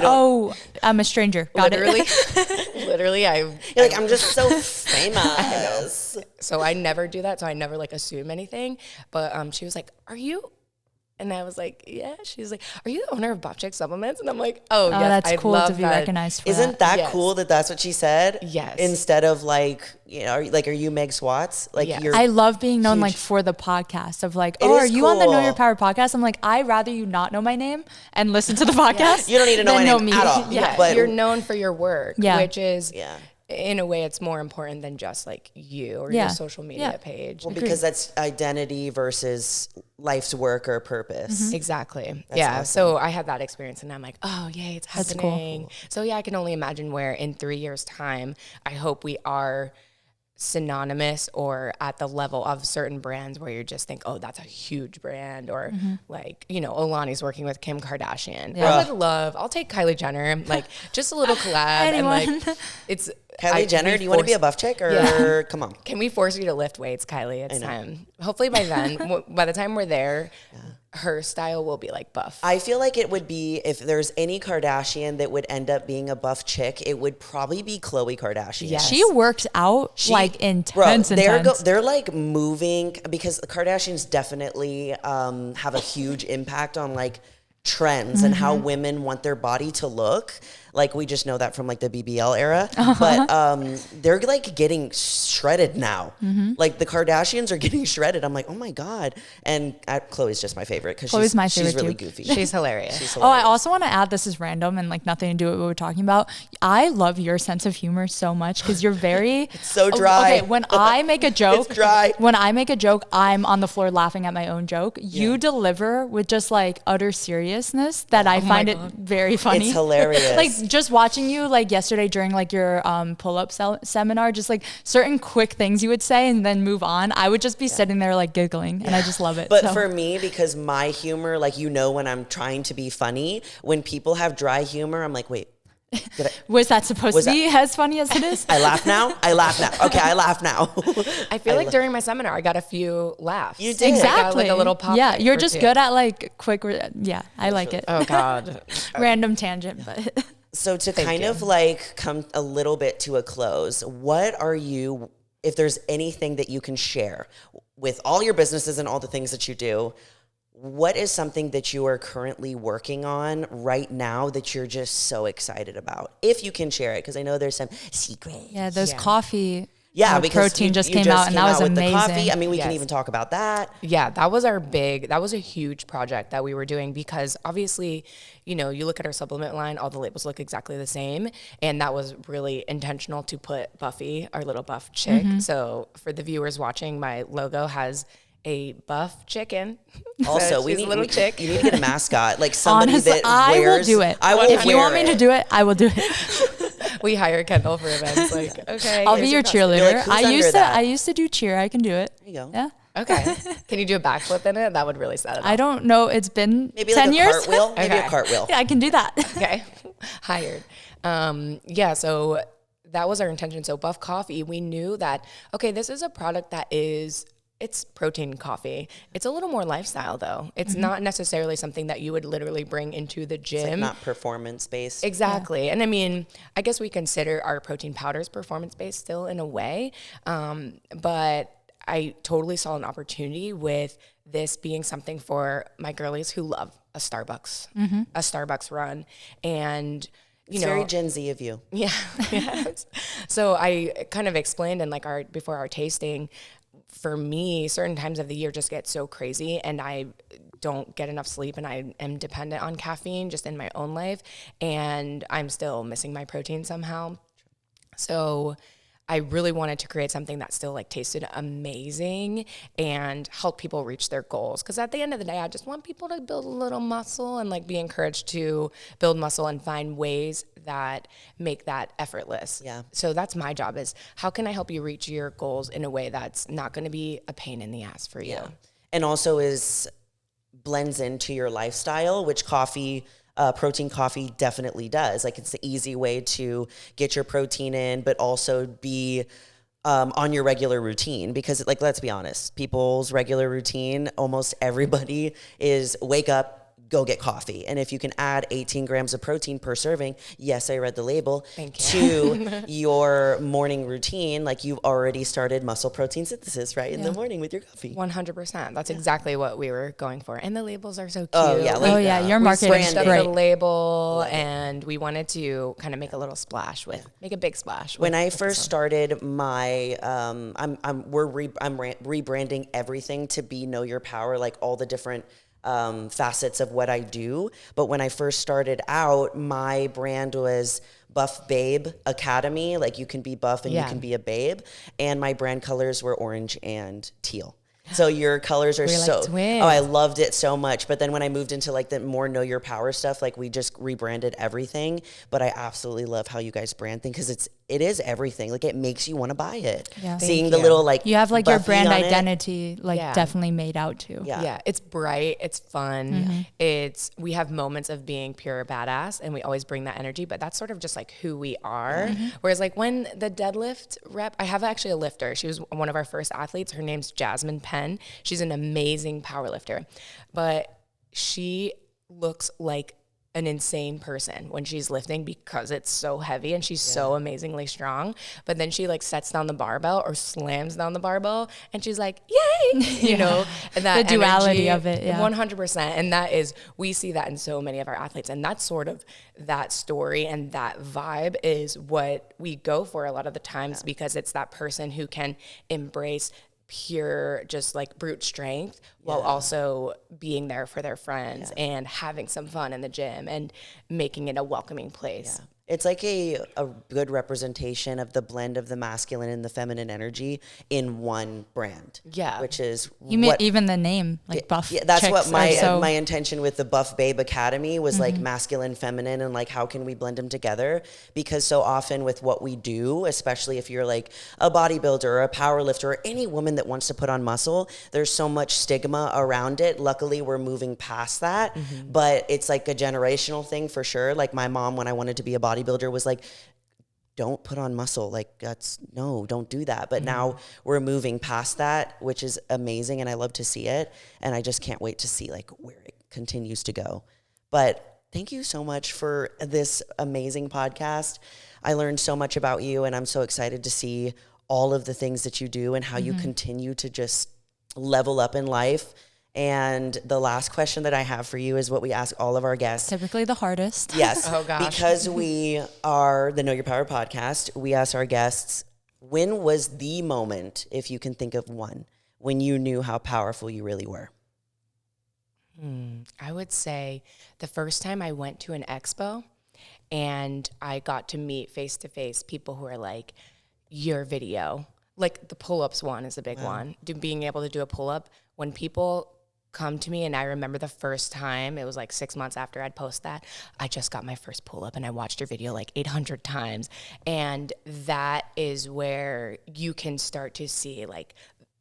I'm a stranger. Got literally, it. Literally, you're like, I'm just so famous. So I never do that. So I never like assume anything. But she was like, "Are you?" And I was like, yeah. She's like, are you the owner of Buff Chick Supplements? And I'm like, oh yes, that's I cool love to be that. recognized for Isn't that Yes. cool that that's what she said? Yes. Instead of like, are you Meg Squats? Like Yes. you're I love being known huge. like for the podcast of like, It are is you on the Know cool. Your Power podcast? I'm like, I'd rather you not know my name and listen to the podcast. You don't need to know than my name me. at all. Yeah. But You're known for your work, Yeah. which is, Yeah. in a way, it's more important than just like you or Yeah. your social media Yeah. page. Well, because that's identity versus life's work or purpose. Exactly. That's Yeah. awesome. So I had that experience, and I'm like, oh, yay, it's That's cool. happening. So yeah, I can only imagine where in 3 years' time, I hope we are synonymous or at the level of certain brands where you just think, oh, that's a huge brand, or like, Alani's working with Kim Kardashian. Yeah. I'll take Kylie Jenner, like just a little collab. And like, it's Kylie Jenner, do you want to be a buff chick or Yeah. come on? Can we force you to lift weights, Kylie? It's time. Hopefully by then, by the time we're there, her style will be like buff. I feel like it would be, if there's any Kardashian that would end up being a buff chick, it would probably be Khloe Kardashian. Yes. She works out like intense. They're like moving, because the Kardashians definitely have a huge impact on like trends and how women want their body to look. Like we just know that from like the BBL era, but they're like getting shredded now. Like the Kardashians are getting shredded. I'm like, oh my God. And Khloe's just my favorite because she's really goofy. She's hilarious. Oh, I also want to add, this is random and like nothing to do with what we're talking about. I love your sense of humor so much because you're very it's so dry. Okay, when I make a joke, it's dry. When I make a joke, I'm on the floor laughing at my own joke. You deliver with just like utter seriousness that I find it very funny. It's hilarious. Like just watching you like yesterday during like your pull-up seminar, just like certain quick things you would say and then move on. I would just be sitting there like giggling and I just love it. But for me, because my humor, like, when I'm trying to be funny, when people have dry humor, I'm like, wait, was that supposed to be as funny as it is? I laugh now. Okay, I laugh now. I feel like during my seminar, I got a few laughs. You did. Exactly. I got like a little pop. Yeah, you're just good at like quick. I like it. Oh God. Random tangent, but. So to kind of like come a little bit to a close, what are you, if there's anything that you can share with all your businesses and all the things that you do, what is something that you are currently working on right now that you're just so excited about? If you can share it, because I know there's some secrets. Yeah, those coffee. Yeah, because protein just came out and that was amazing. The coffee. I mean, we can even talk about that. Yeah, that was a huge project that we were doing because obviously, you look at our supplement line, all the labels look exactly the same. And that was really intentional to put Buffy, our little buff chick. So for the viewers watching, my logo has a buff chicken. Also, we need a little chick. You need to get a mascot, like somebody Honestly, I will do it. If you want me to do it, I will do it. We hire Kendall for events. Like, okay, I'll be your cheerleader. Like, I used to do cheer. I can do it. There you go. Yeah. Okay. Can you do a backflip in it? That would really set it up. I don't know. It's been maybe 10 like a years. Cartwheel. Maybe a cartwheel. Yeah, I can do that. Okay. Hired. So that was our intention. So Buff Coffee, we knew that, okay, this is a product that it's protein coffee. It's a little more lifestyle though. It's not necessarily something that you would literally bring into the gym. It's like not performance based. Exactly. Yeah. And I mean, I guess we consider our protein powders performance based still in a way. But I totally saw an opportunity with this being something for my girlies who love a Starbucks run. And it's very Gen Z of you. Yeah. Yes. So I kind of explained in like before our tasting, for me, certain times of the year just get so crazy and I don't get enough sleep and I am dependent on caffeine just in my own life and I'm still missing my protein somehow. So I really wanted to create something that still like tasted amazing and help people reach their goals. Because at the end of the day, I just want people to build a little muscle and like be encouraged to build muscle and find ways that make that effortless. Yeah. So that's my job is how can I help you reach your goals in a way that's not going to be a pain in the ass for you? Yeah. And also blends into your lifestyle, which protein coffee definitely does. Like it's the easy way to get your protein in, but also be on your regular routine because like, let's be honest, people's regular routine, almost everybody is wake up, go get coffee. And if you can add 18 grams of protein per serving, yes, I read the label, to your morning routine, like you've already started muscle protein synthesis, right? In the morning with your coffee. 100%. That's exactly what we were going for. And the labels are so cute. Oh, yeah. Your marketing is great. The label, and we wanted to kind of make a little splash make a big splash. When I first started my, I'm rebranding everything to be Know Your Power, like all the different facets of what I do. But when I first started out, my brand was Buff Babe Academy. Like you can be buff and you can be a babe. And my brand colors were orange and teal. So your colors are I loved it so much. But then when I moved into like the more Know Your Power stuff, like we just rebranded everything. But I absolutely love how you guys brand things because it is everything. Like it makes you want to buy it. Yeah. Seeing the little like you have like your brand identity like definitely made out too. Yeah. It's bright. It's fun. We have moments of being pure badass and we always bring that energy, but that's sort of just like who we are. Whereas like when the deadlift rep, I have actually a lifter. She was one of our first athletes. Her name's Jasmine Penn. She's an amazing power lifter, but she looks like an insane person when she's lifting because it's so heavy and she's so amazingly strong. But then she like sets down the barbell or slams down the barbell and she's like, yay, you know, and that The duality energy, of it, yeah. 100%. And that is, we see that in so many of our athletes. And that's sort of that story and that vibe is what we go for a lot of the times because it's that person who can embrace pure just like brute strength while also being there for their friends and having some fun in the gym and making it a welcoming place. It's like a good representation of the blend of the masculine and the feminine energy in one brand. Yeah. Which is You mean even the name, like Buff that's Chicks what my are so- my intention with the Buff Babe Academy was like masculine, feminine, and like how can we blend them together? Because so often with what we do, especially if you're like a bodybuilder or a power lifter or any woman that wants to put on muscle, there's so much stigma around it. Luckily, we're moving past that, but it's like a generational thing for sure. Like my mom, when I wanted to be a bodybuilder, was like, don't put on muscle. Like don't do that. But now we're moving past that, which is amazing. And I love to see it. And I just can't wait to see like where it continues to go. But thank you so much for this amazing podcast. I learned so much about you and I'm so excited to see all of the things that you do and how you continue to just level up in life. And the last question that I have for you is what we ask all of our guests. Typically the hardest. Yes. Oh, gosh. Because we are the Know Your Power podcast, we ask our guests, when was the moment, if you can think of one, when you knew how powerful you really were? I would say the first time I went to an expo and I got to meet face to face people who are like, your video, like the pull-ups one is a big one. Being able to do a pull-up when people come to me, and I remember the first time, it was like 6 months after I'd post that, I just got my first pull-up and I watched your video like 800 times. And that is where you can start to see like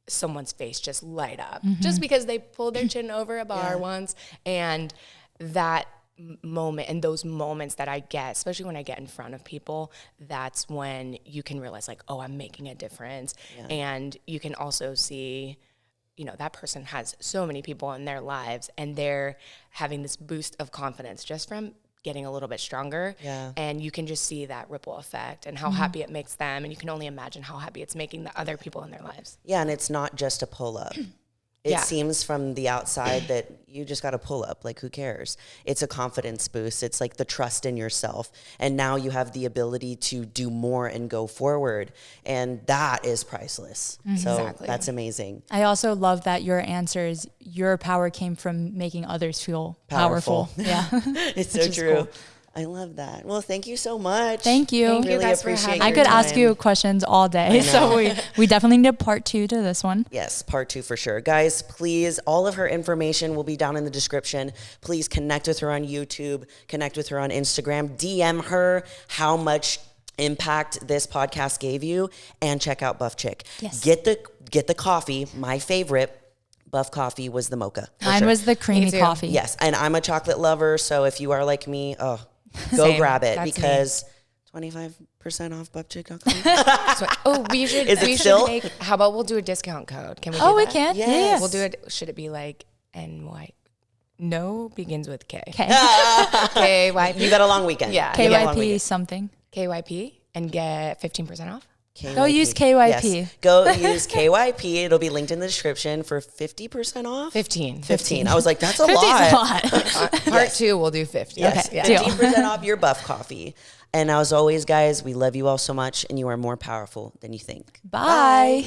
someone's face just light up just because they pulled their chin over a bar once. And that moment and those moments that I get, especially when I get in front of people, that's when you can realize like, oh, I'm making a difference. And you can also see, you know, that person has so many people in their lives and they're having this boost of confidence just from getting a little bit stronger. And you can just see that ripple effect and how happy it makes them. And you can only imagine how happy it's making the other people in their lives. Yeah, and it's not just a pull-up. It seems from the outside that you just got to pull up. Like, who cares? It's a confidence boost. It's like the trust in yourself. And now you have the ability to do more and go forward. And that is priceless. So that's amazing. I also love that your answers, your power came from making others feel powerful. Yeah. It's so true. Cool. I love that. Well, thank you so much. Thank you. Thank you really guys for appreciate having your I could time. ask you questions all day. So we definitely need a part 2 to this one. Yes, part 2 for sure. Guys, please, all of her information will be down in the description. Please connect with her on YouTube, connect with her on Instagram, DM her how much impact this podcast gave you, and check out Buff Chick. Yes. Get the coffee. My favorite Buff coffee was the mocha. Mine was the creamy coffee. Yes, and I'm a chocolate lover, so if you are like me, go Same. grab it. That's because 25% off buffchick.com. Oh, we should. Is it we still? should make. How about we'll do a discount code? Can we? Do Oh, we that? can. Yes. Yeah. We'll do it. Should it be like NY? No, begins with K. Okay. KYP. You got a long weekend. Yeah. You got a long KYP weekend. something. KYP and get 15% off. Go use KYP. Yes. Go use KYP. It'll be linked in the description for 50% off. 15. I was like, that's a 50's lot. a lot. Part 2, we'll do 50. Yes. Okay, deal. 15% off your Buff coffee. And as always, guys, we love you all so much, and you are more powerful than you think. Bye.